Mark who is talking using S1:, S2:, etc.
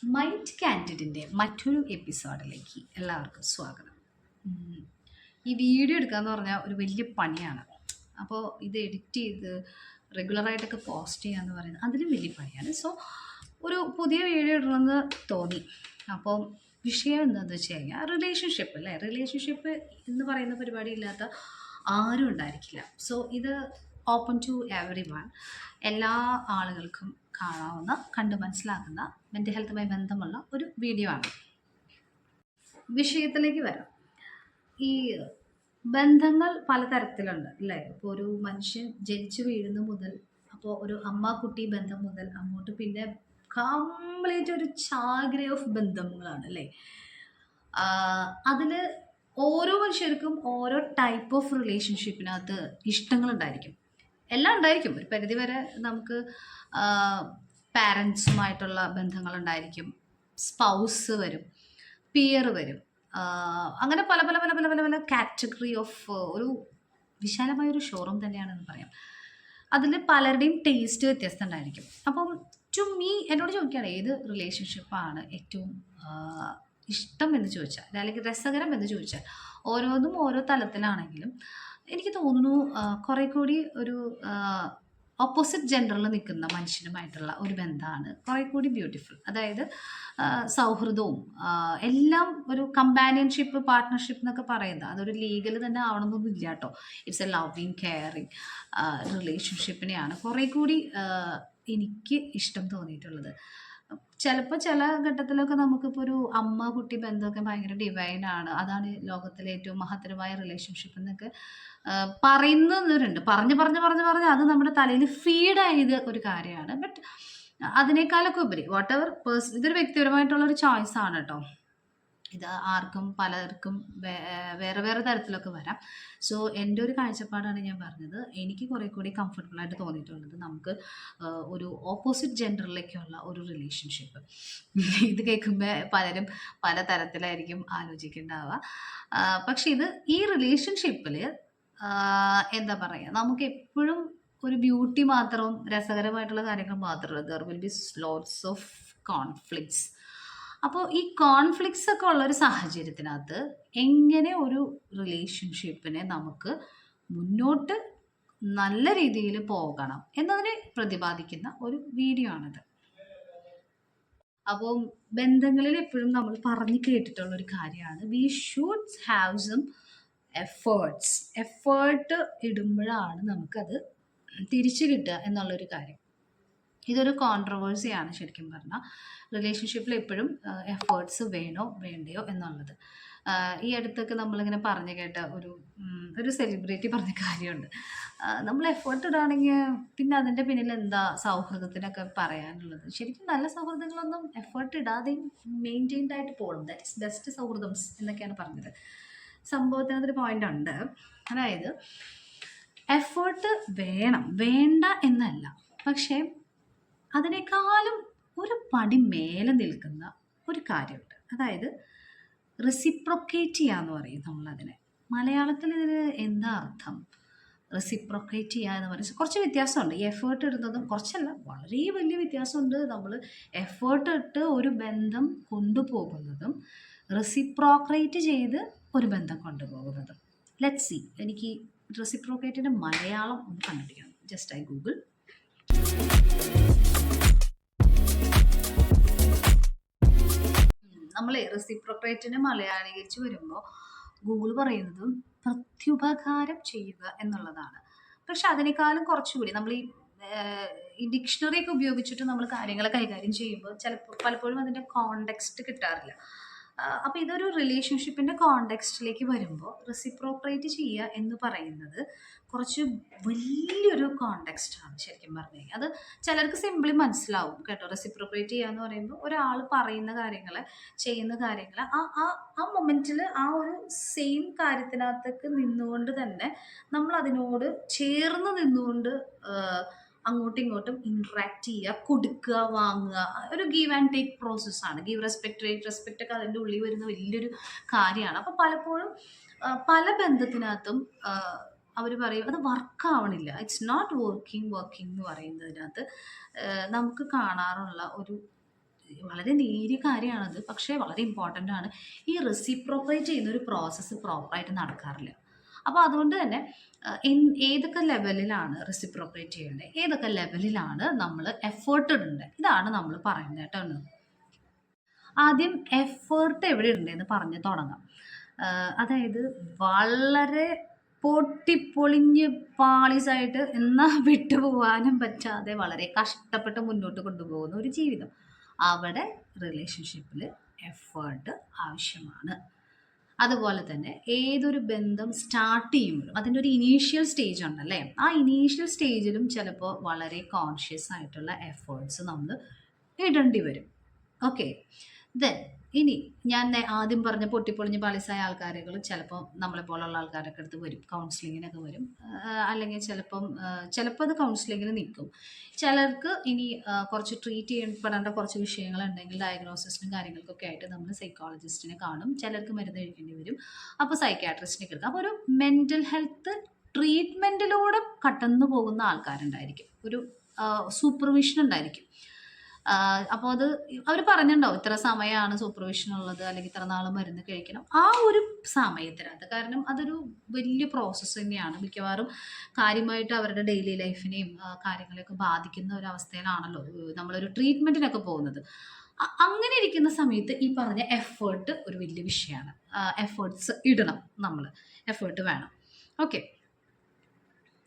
S1: Mind കാൻഡിഡിൻ്റെ മറ്റൊരു എപ്പിസോഡിലേക്ക് എല്ലാവർക്കും സ്വാഗതം. ഉം. ഈ വീഡിയോ എടുക്കാന്ന് പറഞ്ഞാൽ ഒരു വലിയ പണിയാണ്. അപ്പോൾ ഇത് എഡിറ്റ് ചെയ്ത് റെഗുലറായിട്ടൊക്കെ പോസ്റ്റ് ചെയ്യാന്ന് പറയുന്നത് അതിലും വലിയ പണിയാണ്. സോ ഒരു പുതിയ വീഡിയോ ഇടണമെന്ന് തോന്നി. അപ്പോൾ വിഷയം എന്താണെന്ന് വെച്ച് കഴിഞ്ഞാൽ റിലേഷൻഷിപ്പ് അല്ലേ. റിലേഷൻഷിപ്പ് എന്ന് പറയുന്ന പരിപാടി ഇല്ലാത്ത ആരും ഉണ്ടായിരിക്കില്ല. സോ ഇത് ഓപ്പൺ ടു എവറി വൺ, എല്ലാ ആളുകൾക്കും കാണാവുന്ന, കണ്ട് മനസ്സിലാക്കുന്ന, മെൻ്റൽ ഹെൽത്തുമായി ബന്ധമുള്ള ഒരു വീഡിയോ ആണ്. വിഷയത്തിലേക്ക് വരാം. ഈ ബന്ധങ്ങൾ പലതരത്തിലുണ്ട് അല്ലേ. ഇപ്പോൾ ഒരു മനുഷ്യൻ ജനിച്ചു വീഴുന്ന മുതൽ, അപ്പോൾ ഒരു അമ്മ കുട്ടി ബന്ധം മുതൽ അങ്ങോട്ട് പിന്നെ കംപ്ലീറ്റ് ഒരു ചാകര ഓഫ് ബന്ധങ്ങളാണ് അല്ലേ. അതിൽ ഓരോ മനുഷ്യർക്കും ഓരോ ടൈപ്പ് ഓഫ് റിലേഷൻഷിപ്പിനകത്ത് ഇഷ്ടങ്ങളുണ്ടായിരിക്കും. എല്ലാം ഉണ്ടായിരിക്കും. ഒരു പരിധി വരെ നമുക്ക് പാരൻസുമായിട്ടുള്ള ബന്ധങ്ങളുണ്ടായിരിക്കും, സ്പൗസ് വരും, പിയർ വരും, അങ്ങനെ പല പല പല പല പല പല കാറ്റഗറി ഓഫ് ഒരു വിശാലമായൊരു ഷോറൂം തന്നെയാണെന്ന് പറയാം. അതിൽ പലരുടെയും ടേസ്റ്റ് വ്യത്യസ്തം ഉണ്ടായിരിക്കും. അപ്പം ടു മീ എന്നോട് ചോദിക്കുകയാണ് ഏത് റിലേഷൻഷിപ്പാണ് ഏറ്റവും ഇഷ്ടം എന്ന് ചോദിച്ചാൽ, അല്ലെങ്കിൽ രസകരം എന്ന് ചോദിച്ചാൽ, ഓരോന്നും ഓരോ തലത്തിലാണെങ്കിലും എനിക്ക് തോന്നുന്നു കുറേ കൂടി ഒരു ഓപ്പോസിറ്റ് ജെൻഡറിൽ നിൽക്കുന്ന മനുഷ്യനുമായിട്ടുള്ള ഒരു ബന്ധമാണ് കുറേ കൂടി ബ്യൂട്ടിഫുൾ. അതായത് സൗഹൃദവും എല്ലാം ഒരു കമ്പാനിയൻഷിപ്പ്, പാർട്ട്ണർഷിപ്പ് എന്നൊക്കെ പറയുന്നത് അതൊരു ലീഗൽ തന്നെ ആവണമെന്നൊന്നും ഇല്ല കേട്ടോ. ഇറ്റ്സ് എ ലവിങ് കെയറിങ് റിലേഷൻഷിപ്പിനെയാണ് കുറേ കൂടി എനിക്ക് ഇഷ്ടം തോന്നിയിട്ടുള്ളത്. ചിലപ്പോൾ ചില ഘട്ടത്തിലൊക്കെ നമുക്കിപ്പോൾ ഒരു അമ്മ കുട്ടി ബന്ധമൊക്കെ ഭയങ്കര ഡിവൈനാണ്, അതാണ് ലോകത്തിലെ ഏറ്റവും മഹത്തരമായ റിലേഷൻഷിപ്പ് എന്നൊക്കെ പറയുന്നവരുണ്ട്. പറഞ്ഞ് പറഞ്ഞ് പറഞ്ഞ് പറഞ്ഞ് അത് നമ്മുടെ തലയിൽ ഫീഡായത് ഒരു കാര്യമാണ്. ബട്ട് അതിനേക്കാളൊക്കെ ഉപരി വാട്ട് എവർ ഇതൊരു വ്യക്തിപരമായിട്ടുള്ളൊരു ചോയ്സ് ആണ് കേട്ടോ. ഇത് ആർക്കും പലർക്കും വേറെ വേറെ തരത്തിലൊക്കെ വരാം. സോ എൻ്റെ ഒരു കാഴ്ചപ്പാടാണ് ഞാൻ പറഞ്ഞത്. എനിക്ക് കുറേ കൂടി കംഫർട്ടബിളായിട്ട് തോന്നിയിട്ടുള്ളത് നമുക്ക് ഒരു ഓപ്പോസിറ്റ് ജെൻഡറിലേക്കുള്ള ഒരു റിലേഷൻഷിപ്പ്. ഇത് കേൾക്കുമ്പോൾ പലരും പല തരത്തിലായിരിക്കും ആലോചിക്കുന്നുണ്ടാവുക. പക്ഷെ ഇത് ഈ റിലേഷൻഷിപ്പിൽ എന്താ പറയുക, നമുക്ക് എപ്പോഴും ഒരു ബ്യൂട്ടി മാത്രവും രസകരമായിട്ടുള്ള കാര്യങ്ങൾ മാത്രമല്ല, there will be lots of conflicts. അപ്പോൾ ഈ കോൺഫ്ലിക്ട്സ് ഒക്കെ ഉള്ളൊരു സാഹചര്യത്തിനകത്ത് എങ്ങനെ ഒരു റിലേഷൻഷിപ്പിനെ നമുക്ക് മുന്നോട്ട് നല്ല രീതിയിൽ പോകണം എന്നതിനെ പ്രതിപാദിക്കുന്ന ഒരു വീഡിയോ ആണിത്. അപ്പോൾ ബന്ധങ്ങളിൽ എപ്പോഴും നമ്മൾ പറഞ്ഞു കേട്ടിട്ടുള്ളൊരു കാര്യമാണ് we should have some effort ഇടുമ്പോഴാണ് നമുക്കത് തിരിച്ചു കിട്ടുക എന്നുള്ളൊരു കാര്യം. ഇതൊരു കോൺട്രവേഴ്സിയാണ് ശരിക്കും പറഞ്ഞാൽ. റിലേഷൻഷിപ്പിൽ എപ്പോഴും എഫേർട്സ് വേണോ വേണ്ടയോ എന്നുള്ളത്. ഈ അടുത്തൊക്കെ നമ്മളിങ്ങനെ പറഞ്ഞു കേട്ട ഒരു സെലിബ്രിറ്റി പറഞ്ഞ കാര്യമുണ്ട്. നമ്മൾ എഫേർട്ട് ഇടുകയാണെങ്കിൽ പിന്നെ അതിൻ്റെ പിന്നിൽ എന്താ സൗഹൃദത്തിനൊക്കെ പറയാനുള്ളത്. ശരിക്കും നല്ല സൗഹൃദങ്ങളൊന്നും എഫേർട്ട് ഇടാതെയും മെയിൻറ്റെയിൻഡ് ആയിട്ട് പോകണം. ദാറ്റ് ഇസ് ബെസ്റ്റ് സൗഹൃദംസ് എന്നൊക്കെയാണ് പറഞ്ഞത്. സംഭവത്തിനകത്തൊരു പോയിന്റ് ഉണ്ട്. അതായത് എഫേർട്ട് വേണം, വേണ്ട എന്നല്ല, പക്ഷേ അതിനേക്കാളും ഒരു പടി മേലെ നിൽക്കുന്ന ഒരു കാര്യമുണ്ട്. അതായത് റെസിപ്രൊക്കേറ്റ് ചെയ്യുക എന്ന് പറയും നമ്മളതിനെ. മലയാളത്തിൽ ഇതിന് എന്താ അർത്ഥം? റെസിപ്രൊക്കേറ്റ് ചെയ്യുക എന്ന് പറയുന്നത് കുറച്ച് വ്യത്യാസമുണ്ട്. ഈ എഫേർട്ട് ഇടുന്നതും കുറച്ചല്ല, വളരെ വലിയ വ്യത്യാസമുണ്ട്. നമ്മൾ എഫേർട്ട് ഇട്ട് ഒരു ബന്ധം കൊണ്ടുപോകുന്നതും റെസിപ്രോക്കേറ്റ് ചെയ്ത് ഒരു ബന്ധം കൊണ്ടുപോകുന്നതും. ലെറ്റ്സ് സി, എനിക്ക് റെസിപ്രോക്കേറ്റിൻ്റെ മലയാളം ഒന്ന് കണ്ടുപിടിക്കണം. Just I Google. നമ്മൾ റെസിപ്രോക്കേറ്റിനെ മലയാളീകരിച്ച് വരുമ്പോൾ ഗൂഗിൾ പറയുന്നത് പ്രത്യുപകാരം ചെയ്യുക എന്നുള്ളതാണ്. പക്ഷെ അതിനേക്കാളും കുറച്ചുകൂടി നമ്മൾ ഈ ഡിക്ഷണറി ഒക്കെ ഉപയോഗിച്ചിട്ട് നമ്മൾ കാര്യങ്ങളെ കൈകാര്യം ചെയ്യുമ്പോൾ പലപ്പോഴും അതിൻ്റെ കോണ്ടെക്സ്റ്റ് കിട്ടാറില്ല. അപ്പോൾ ഇതൊരു റിലേഷൻഷിപ്പിൻ്റെ കോണ്ടെക്സ്റ്റിലേക്ക് വരുമ്പോൾ റെസിപ്രോക്കേറ്റ് ചെയ്യുക എന്ന് പറയുന്നത് കുറച്ച് വലിയൊരു കോണ്ടെക്സ്റ്റാണ് ശരിക്കും പറഞ്ഞു കഴിഞ്ഞാൽ. അത് ചിലർക്ക് സിമ്പിളി മനസ്സിലാവും കേട്ടോ. റെസിപ്രോക്കേറ്റ് ചെയ്യുക എന്ന് പറയുമ്പോൾ ഒരാൾ പറയുന്ന കാര്യങ്ങൾ, ചെയ്യുന്ന കാര്യങ്ങൾ ആ ആ ആ മൊമെൻറ്റിൽ ആ ഒരു സെയിം കാര്യത്തിനകത്തേക്ക് നിന്നുകൊണ്ട് തന്നെ നമ്മൾ അതിനോട് ചേർന്ന് നിന്നുകൊണ്ട് അങ്ങോട്ടും ഇങ്ങോട്ടും ഇൻട്രാക്ട് ചെയ്യുക, കൊടുക്കുക, വാങ്ങുക, ഒരു ഗീവ് ആൻഡ് ടേക്ക് പ്രോസസ്സാണ്. ഗീവ് റെസ്പെക്ട്, ടേക്ക് റെസ്പെക്റ്റ് ഒക്കെ അതിൻ്റെ ഉള്ളിൽ വരുന്ന വലിയൊരു കാര്യമാണ്. അപ്പോൾ പലപ്പോഴും പല ബന്ധത്തിനകത്തും അവർ പറയും അത് വർക്കാവണില്ല, ഇറ്റ്സ് നോട്ട് വർക്കിംഗ് എന്ന് പറയുന്നതിനകത്ത് നമുക്ക് കാണാറുള്ള ഒരു വളരെ നേരിയ കാര്യമാണത്. പക്ഷേ വളരെ ഇമ്പോർട്ടൻ്റ് ആണ്. ഈ റെസിപ്രോക്കേറ്റ് ചെയ്യുന്ന ഒരു പ്രോസസ്സ് പ്രോപ്പറായിട്ട് നടക്കാറില്ല. അപ്പോൾ അതുകൊണ്ട് തന്നെ ഏതൊക്കെ ലെവലിലാണ് റെസിപ്രോക്കേറ്റ് ചെയ്യേണ്ടത്, ഏതൊക്കെ ലെവലിലാണ് നമ്മൾ എഫേർട്ട് ഇടേണ്ടത്, ഇതാണ് നമ്മൾ പറയുന്നത് കേട്ടോ. ആദ്യം എഫേർട്ട് എവിടെ ഇടേണ്ടതെന്ന് പറഞ്ഞ് തുടങ്ങാം. അതായത് വളരെ പൊട്ടിപ്പൊളിഞ്ഞ് പാളീസായിട്ട് എന്നാൽ വിട്ടുപോകാനും പറ്റാതെ വളരെ കഷ്ടപ്പെട്ട് മുന്നോട്ട് കൊണ്ടുപോകുന്ന ഒരു ജീവിതം. അവിടെ റിലേഷൻഷിപ്പിൽ എഫേർട്ട് ആവശ്യമാണ്. അതുപോലെ തന്നെ ഏതൊരു ബന്ധം സ്റ്റാർട്ട് ചെയ്യുമ്പോഴും അതിൻ്റെ ഒരു ഇനീഷ്യൽ സ്റ്റേജ് ഉണ്ടല്ലേ, ആ ഇനീഷ്യൽ സ്റ്റേജിലും ചിലപ്പോൾ വളരെ കോൺഷ്യസ് ആയിട്ടുള്ള എഫേർട്സ് നമ്മൾ ഇടേണ്ടി വരും. ഓക്കെ. ദെൻ ഇനി ഞാൻ ആദ്യം പറഞ്ഞ പൊട്ടിപ്പൊളിഞ്ഞ് പാളിസായ ആൾക്കാരുകൾ ചിലപ്പോൾ നമ്മളെ പോലുള്ള ആൾക്കാരൊക്കെ അടുത്ത് വരും, കൗൺസിലിങ്ങിനൊക്കെ വരും. അല്ലെങ്കിൽ ചിലപ്പോൾ അത് കൗൺസിലിങ്ങിന് നിൽക്കും. ചിലർക്ക് ഇനി കുറച്ച് ട്രീറ്റ് ചെയ്യപ്പെടേണ്ട കുറച്ച് വിഷയങ്ങളുണ്ടെങ്കിൽ ഡയഗ്നോസിസിനും കാര്യങ്ങൾക്കൊക്കെ ആയിട്ട് നമ്മൾ സൈക്കോളജിസ്റ്റിനെ കാണും. ചിലർക്ക് മരുന്ന് കഴിക്കേണ്ടി വരും, അപ്പോൾ സൈക്യാട്രിസ്റ്റിനെ എടുക്കാം. അപ്പോൾ ഒരു മെൻ്റൽ ഹെൽത്ത് ട്രീറ്റ്മെൻറ്റിലൂടെ കടന്നു പോകുന്ന ആൾക്കാരുണ്ടായിരിക്കും, ഒരു സൂപ്പർവിഷൻ ഉണ്ടായിരിക്കും. അപ്പോൾ അത് അവർ പറഞ്ഞിട്ടുണ്ടാവും ഇത്ര സമയമാണ് സൂപ്പർവിഷൻ ഉള്ളത്, അല്ലെങ്കിൽ ഇത്ര നാൾ മരുന്ന് കഴിക്കണം. ആ ഒരു സമയത്തിനകത്ത്, കാരണം അതൊരു വലിയ പ്രോസസ്സ് തന്നെയാണ്, മിക്കവാറും കാര്യമായിട്ട് അവരുടെ ഡെയിലി ലൈഫിനെയും കാര്യങ്ങളെയൊക്കെ ബാധിക്കുന്ന ഒരു അവസ്ഥയിലാണല്ലോ നമ്മളൊരു ട്രീറ്റ്മെൻറ്റിനൊക്കെ പോകുന്നത്. അങ്ങനെ ഇരിക്കുന്ന സമയത്ത് ഈ പറഞ്ഞ എഫേർട്ട് ഒരു വലിയ വിഷയമാണ്. എഫേർട്സ് ഇടണം, നമ്മൾ എഫേർട്ട് വേണം. ഓക്കെ.